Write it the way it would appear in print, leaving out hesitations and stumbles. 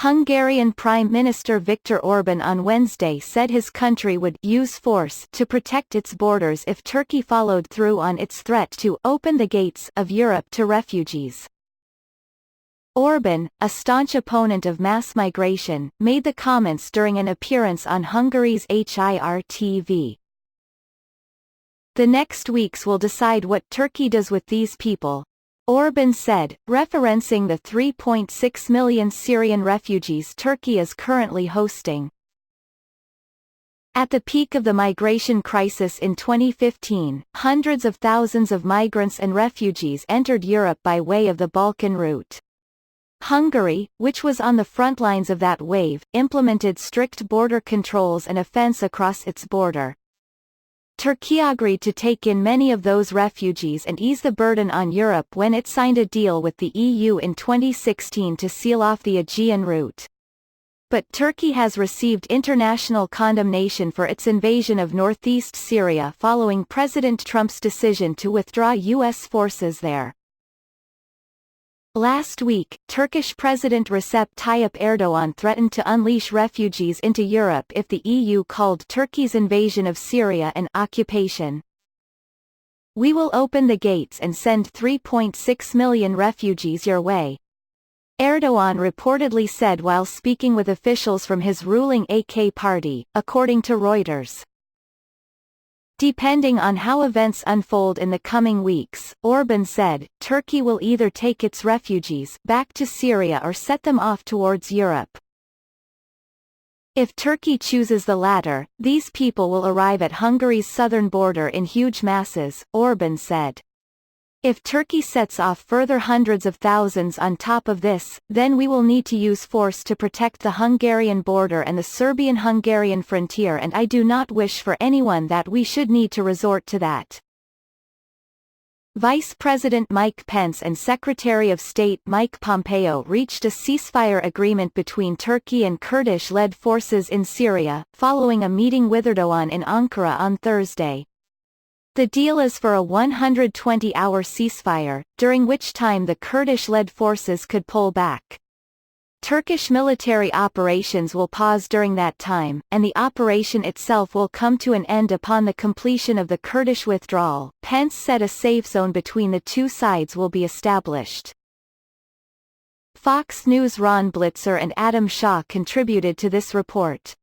Hungarian Prime Minister Viktor Orban on Wednesday said his country would use force to protect its borders if Turkey followed through on its threat to open the gates of Europe to refugees. Orban, a staunch opponent of mass migration, made the comments during an appearance on Hungary's HirTV. "The next weeks will decide what Turkey does with these people," Orban said, referencing the 3.6 million Syrian refugees Turkey is currently hosting. At the peak of the migration crisis in 2015, hundreds of thousands of migrants and refugees entered Europe by way of the Balkan route. Hungary, which was on the front lines of that wave, implemented strict border controls and a fence across its border. Turkey agreed to take in many of those refugees and ease the burden on Europe when it signed a deal with the EU in 2016 to seal off the Aegean route. But Turkey has received international condemnation for its invasion of northeast Syria following President Trump's decision to withdraw U.S. forces there. Last week, Turkish President Recep Tayyip Erdogan threatened to unleash refugees into Europe if the EU called Turkey's invasion of Syria an occupation. "We will open the gates and send 3.6 million refugees your way," Erdogan reportedly said while speaking with officials from his ruling AK party, according to Reuters. Depending on how events unfold in the coming weeks, Orban said, Turkey will either take its refugees back to Syria or set them off towards Europe. If Turkey chooses the latter, these people will arrive at Hungary's southern border in huge masses, Orban said. If Turkey sets off further hundreds of thousands on top of this, then we will need to use force to protect the Hungarian border and the Serbian-Hungarian frontier, and I do not wish for anyone that we should need to resort to that. Vice President Mike Pence and Secretary of State Mike Pompeo reached a ceasefire agreement between Turkey and Kurdish-led forces in Syria, following a meeting with Erdogan in Ankara on Thursday. The deal is for a 120-hour ceasefire, during which time the Kurdish-led forces could pull back. Turkish military operations will pause during that time, and the operation itself will come to an end upon the completion of the Kurdish withdrawal. Pence said a safe zone between the two sides will be established. Fox News' Ron Blitzer and Adam Shaw contributed to this report.